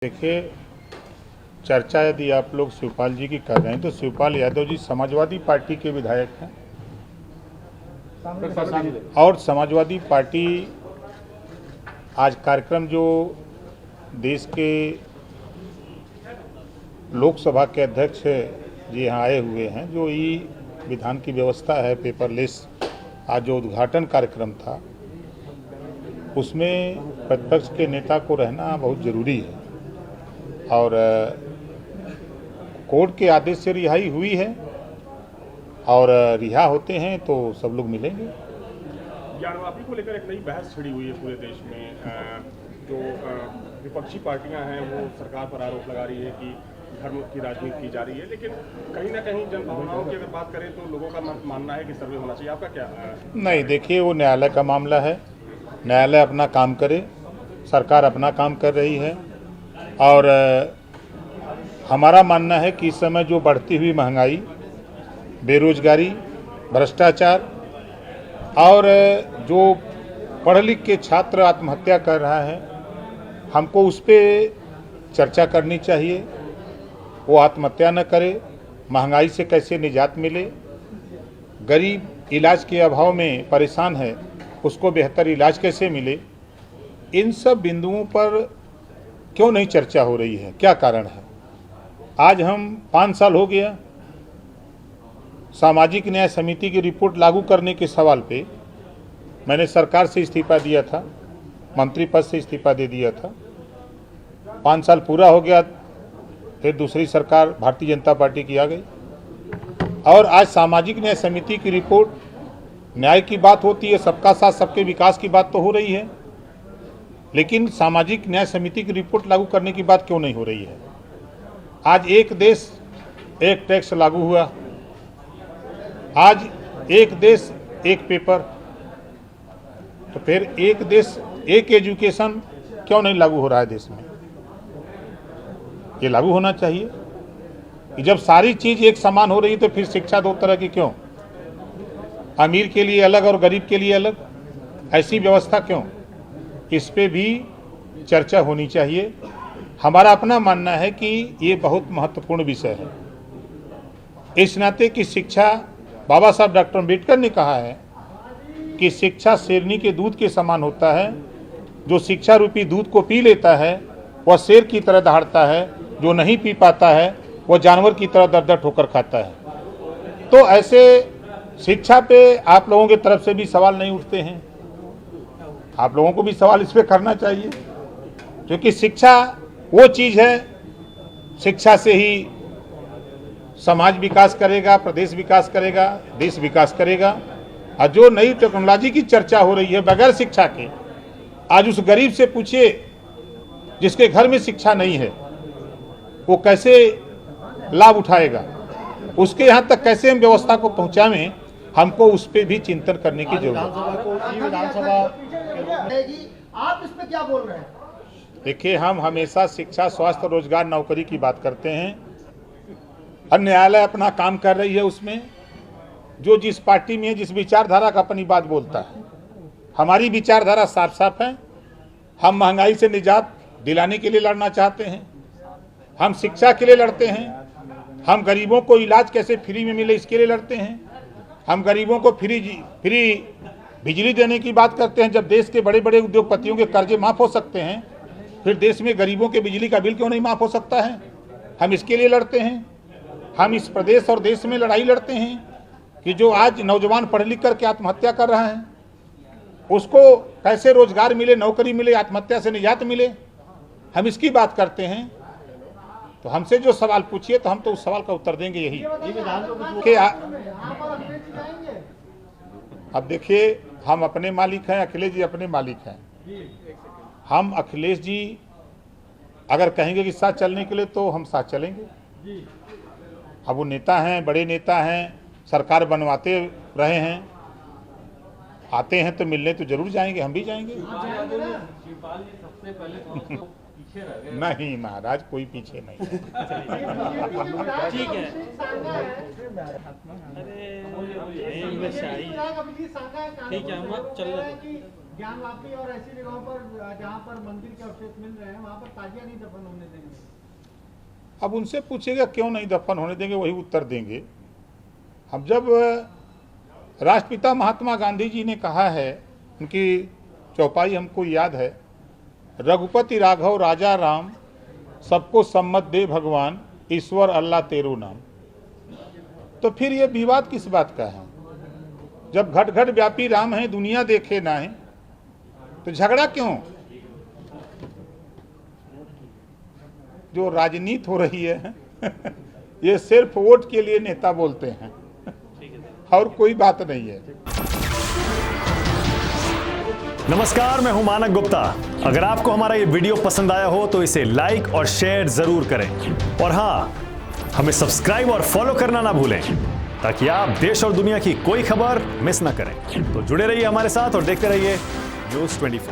देखिए, चर्चा यदि आप लोग शिवपाल जी की कर रहे हैं तो शिवपाल यादव जी समाजवादी पार्टी के विधायक हैं और समाजवादी पार्टी आज कार्यक्रम जो देश के लोकसभा के अध्यक्ष जी यहाँ आए हुए हैं, जो ई विधान की व्यवस्था है पेपरलेस, आज जो उद्घाटन कार्यक्रम था उसमें प्रतिपक्ष के नेता को रहना बहुत ज़रूरी है और कोर्ट के आदेश से रिहाई हुई है और रिहा होते हैं तो सब लोग मिलेंगे। ज्ञानवापी को लेकर एक नई बहस छिड़ी हुई है पूरे देश में। जो विपक्षी पार्टियां हैं वो सरकार पर आरोप लगा रही है कि धर्म की राजनीति की जा रही है, लेकिन कहीं ना कहीं जनभावनाओं की अगर बात करें तो लोगों का मानना है कि सर्वे होना चाहिए। आपका क्या नहीं, देखिए वो न्यायालय का मामला है, न्यायालय अपना काम करे, सरकार अपना काम कर रही है और हमारा मानना है कि इस समय जो बढ़ती हुई महंगाई, बेरोजगारी, भ्रष्टाचार और जो पढ़ लिख के छात्र आत्महत्या कर रहा है, हमको उस पर चर्चा करनी चाहिए। वो आत्महत्या न करे, महंगाई से कैसे निजात मिले, गरीब इलाज के अभाव में परेशान है, उसको बेहतर इलाज कैसे मिले, इन सब बिंदुओं पर क्यों नहीं चर्चा हो रही है, क्या कारण है। आज हम 5 साल हो गया सामाजिक न्याय समिति की रिपोर्ट लागू करने के सवाल पे मैंने सरकार से इस्तीफा दिया था, मंत्री पद से इस्तीफा दे दिया था। 5 साल पूरा हो गया, फिर दूसरी सरकार भारतीय जनता पार्टी की आ गई और आज सामाजिक न्याय समिति की रिपोर्ट, न्याय की बात होती है, सबका साथ सबके विकास की बात तो हो रही है, लेकिन सामाजिक न्याय समिति की रिपोर्ट लागू करने की बात क्यों नहीं हो रही है। आज एक देश एक टैक्स लागू हुआ, आज एक देश एक पेपर, तो फिर एक देश एक एजुकेशन क्यों नहीं लागू हो रहा है देश में। ये लागू होना चाहिए कि जब सारी चीज एक समान हो रही तो फिर शिक्षा दो तरह की क्यों, अमीर के लिए अलग और गरीब के लिए अलग, ऐसी व्यवस्था क्यों। इस पे भी चर्चा होनी चाहिए। हमारा अपना मानना है कि ये बहुत महत्वपूर्ण विषय है, इस नाते कि शिक्षा, बाबा साहब डॉक्टर अम्बेडकर ने कहा है कि शिक्षा शेरनी के दूध के समान होता है, जो शिक्षा रूपी दूध को पी लेता है वह शेर की तरह दहाड़ता है, जो नहीं पी पाता है वह जानवर की तरह दर दर ठोकर खाता है। तो ऐसे शिक्षा पे आप लोगों की तरफ से भी सवाल नहीं उठते हैं, आप लोगों को भी सवाल इस पे करना चाहिए, क्योंकि शिक्षा वो चीज़ है, शिक्षा से ही समाज विकास करेगा, प्रदेश विकास करेगा, देश विकास करेगा। और जो नई टेक्नोलॉजी की चर्चा हो रही है बगैर शिक्षा के, आज उस गरीब से पूछिए जिसके घर में शिक्षा नहीं है वो कैसे लाभ उठाएगा, उसके यहाँ तक कैसे हम व्यवस्था को पहुँचावें, हमको उस पर भी चिंतन करने की जरूरत है। आप इस पे क्या बोल रहे हैं? देखिए, हम हमेशा शिक्षा, स्वास्थ्य, रोजगार, नौकरी की बात करते हैं और न्यायालय अपना काम कर रही है। उसमें जो जिस पार्टी में है, जिस विचारधारा का अपनी बात बोलता है, हमारी विचारधारा साफ साफ है। हम महंगाई से निजात दिलाने के लिए लड़ना चाहते हैं, हम शिक्षा के लिए लड़ते हैं, हम गरीबों को इलाज कैसे फ्री में मिले इसके लिए लड़ते हैं, हम गरीबों को फ्री बिजली देने की बात करते हैं। जब देश के बड़े बड़े उद्योगपतियों के कर्जे माफ़ हो सकते हैं, फिर देश में गरीबों के बिजली का बिल क्यों नहीं माफ़ हो सकता है। हम इसके लिए लड़ते हैं। हम इस प्रदेश और देश में लड़ाई लड़ते हैं कि जो आज नौजवान पढ़ लिख करके आत्महत्या कर रहा है उसको कैसे रोजगार मिले, नौकरी मिले, आत्महत्या से निजात मिले, हम इसकी बात करते हैं। तो हमसे जो सवाल पूछिए तो हम तो उस सवाल का उत्तर देंगे यही कि अब देखिए, हम अपने मालिक हैं, अखिलेश जी अपने मालिक हैं। हम अखिलेश जी अगर कहेंगे कि साथ चलने के लिए तो हम साथ चलेंगे। अब वो नेता हैं, बड़े नेता हैं, सरकार बनवाते रहे हैं, आते हैं तो मिलने तो जरूर जाएंगे, हम भी जाएंगे। नहीं महाराज, कोई पीछे नहीं। ठीक है। ठीक है, हम चल रहे ज्ञानवापी और ऐसी जगहों पर जहां पर मंदिर के अवशेष मिल रहे हैं वहां पर ताजिया नहीं दफन होने देंगे। अब उनसे पूछेगा क्यों नहीं दफन होने देंगे, वही उत्तर देंगे। अब जब राष्ट्रपिता महात्मा गांधी जी ने कहा है, उनकी चौपाई हमको याद है, रघुपति राघव राजा राम सबको सम्मत दे भगवान, ईश्वर अल्लाह तेरो नाम। तो फिर ये विवाद किस बात का है? जब घट घट व्यापी राम है दुनिया देखे ना है, तो झगड़ा क्यों? जो राजनीति हो रही है ये सिर्फ वोट के लिए नेता बोलते हैं और कोई बात नहीं है। नमस्कार, मैं हूं मानक गुप्ता। अगर आपको हमारा ये वीडियो पसंद आया हो तो इसे लाइक और शेयर जरूर करें, और हाँ, हमें सब्सक्राइब और फॉलो करना ना भूलें ताकि आप देश और दुनिया की कोई खबर मिस ना करें। तो जुड़े रहिए हमारे साथ और देखते रहिए News 24।